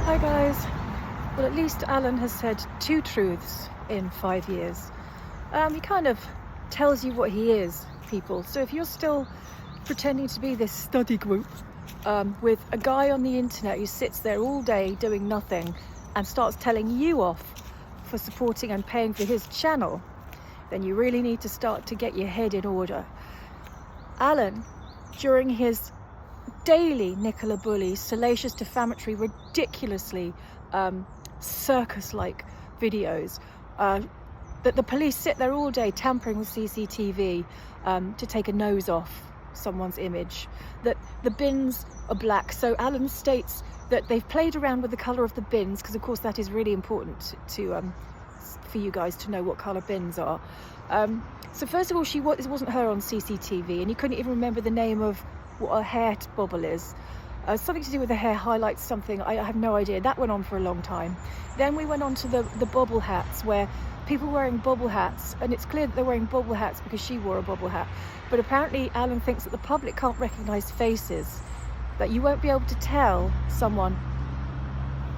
Hi guys. Well, at least Alan has said 2 truths in 5 years. He kind of tells you what he is, people. So if you're still pretending to be this study group with a guy on the internet who sits there all day doing nothing and starts telling you off for supporting and paying for his channel, then you really need to start to get your head in order. Alan, during his daily Nicola Bulley, salacious, defamatory, ridiculously circus-like videos, that the police sit there all day tampering with CCTV to take a nose off someone's image, that the bins are black. So Alan states that they've played around with the colour of the bins, because of course that is really important to for you guys to know what colour bins are. So first of all, it wasn't her on CCTV, and you couldn't even remember the name of what a hair bobble is. Something to do with the hair highlights something, I have no idea. That went on for a long time. Then we went on to the bobble hats, where people wearing bobble hats, and it's clear that they're wearing bobble hats because she wore a bobble hat, but apparently Alan thinks that the public can't recognise faces, that you won't be able to tell someone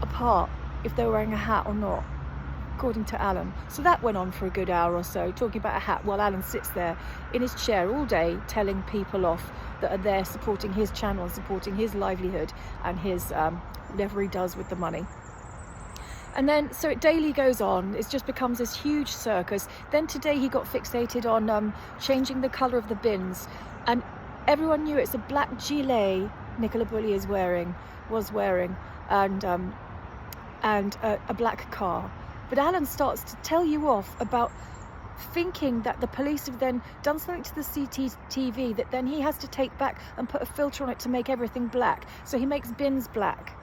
apart if they're wearing a hat or not, according to Alan. So that went on for a good hour or so, talking about a hat, while Alan sits there in his chair all day telling people off that are there supporting his channel and supporting his livelihood and his whatever he does with the money. And then so it daily goes on. It just becomes this huge circus. Then today he got fixated on changing the colour of the bins, and everyone knew it's a black gilet Nicola Bulley was wearing, and a black car. But Alan starts to tell you off about thinking that the police have then done something to the CCTV that then he has to take back and put a filter on it to make everything black. So he makes bins black.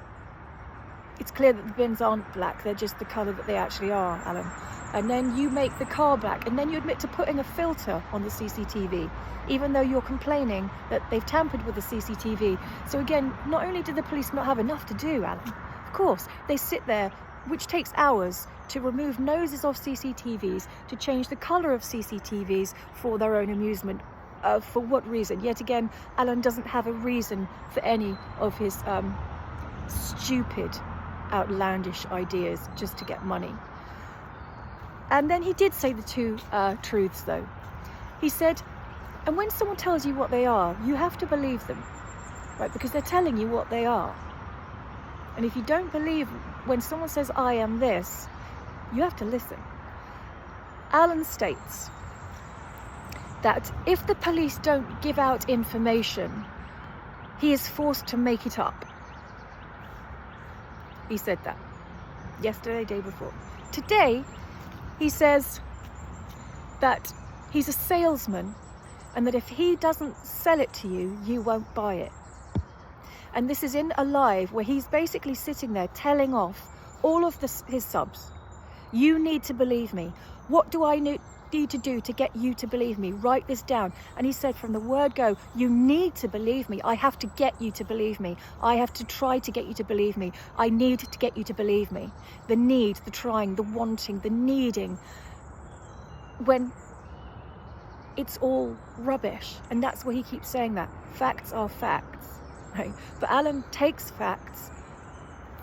It's clear that the bins aren't black, they're just the colour that they actually are, Alan. And then you make the car black, and then you admit to putting a filter on the CCTV, even though you're complaining that they've tampered with the CCTV. So again, not only do the police not have enough to do, Alan, of course, they sit there, which takes hours, to remove noses off CCTVs, to change the colour of CCTVs for their own amusement. For what reason? Yet again, Alan doesn't have a reason for any of his stupid, outlandish ideas just to get money. And then he did say the 2 truths though. He said, and when someone tells you what they are, you have to believe them, right? Because they're telling you what they are. And if you don't believe when someone says, I am this, you have to listen. Alan states that if the police don't give out information, he is forced to make it up. He said that yesterday, day before. Today, he says that he's a salesman, and that if he doesn't sell it to you, you won't buy it. And this is in a live where he's basically sitting there telling off all of his subs. You need to believe me. What do I need to do to get you to believe me? Write this down. And he said from the word go, you need to believe me. I have to get you to believe me. I have to try to get you to believe me. I need to get you to believe me. The need, the trying, the wanting, the needing, when it's all rubbish. And that's why he keeps saying that. Facts are facts. Right? But Alan takes facts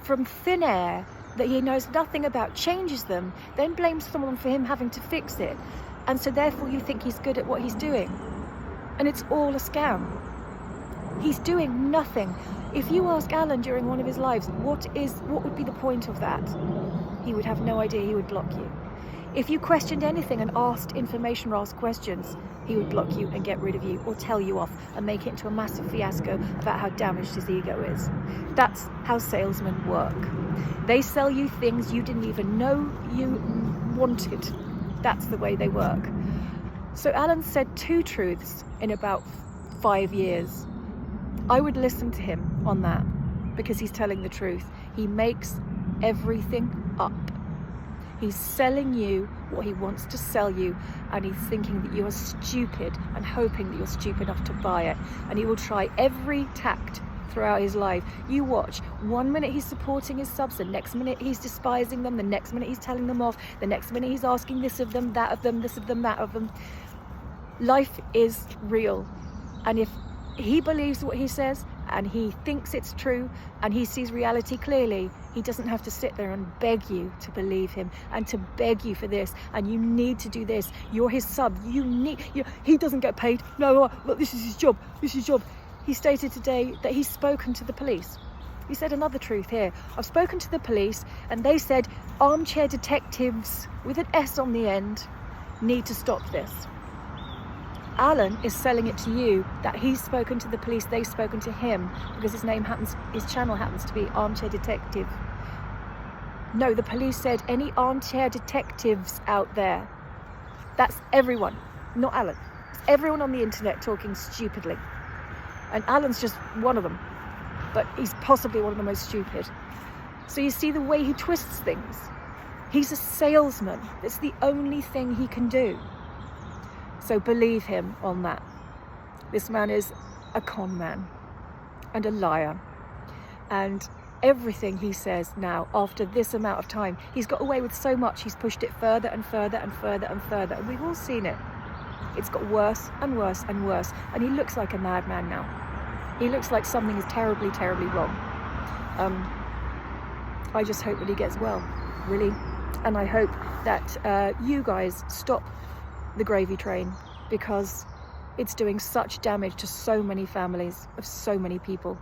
from thin air that he knows nothing about, changes them, then blames someone for him having to fix it. And so therefore you think he's good at what he's doing. And it's all a scam. He's doing nothing. If you ask Alan during one of his lives, what would be the point of that? He would have no idea, he would block you. If you questioned anything and asked information or asked questions, he would block you and get rid of you, or tell you off and make it into a massive fiasco about how damaged his ego is. That's how salesmen work. They sell you things you didn't even know you wanted. That's the way they work. So Alan said 2 truths in about 5 years. I would listen to him on that, because he's telling the truth. He makes everything up. He's selling you what he wants to sell you, and he's thinking that you are stupid and hoping that you're stupid enough to buy it. And he will try every tact throughout his life. You watch. 1 minute he's supporting his subs, the next minute he's despising them, the next minute he's telling them off, the next minute he's asking this of them, that of them, this of them, that of them. Life is real. And if he believes what he says, and he thinks it's true and he sees reality clearly, he doesn't have to sit there and beg you to believe him and to beg you for this, and you need to do this, you're his sub, he doesn't get paid, no, look, this is his job, He stated today that he's spoken to the police. He said another truth here. I've spoken to the police and they said armchair detectives with an S on the end need to stop this. Alan is selling it to you that he's spoken to the police, they've spoken to him, because his channel happens to be Armchair Detective. No, the police said any armchair detectives out there. That's everyone, not Alan. It's everyone on the internet talking stupidly. And Alan's just one of them, but he's possibly one of the most stupid. So you see the way he twists things. He's a salesman. It's the only thing he can do. So believe him on that. This man is a con man and a liar. And everything he says now, after this amount of time, he's got away with so much, he's pushed it further and further and further and further. And we've all seen it. It's got worse and worse and worse. And he looks like a madman now. He looks like something is terribly, terribly wrong. I just hope that he gets well, really. And I hope that you guys stop the gravy train, because it's doing such damage to so many families of so many people.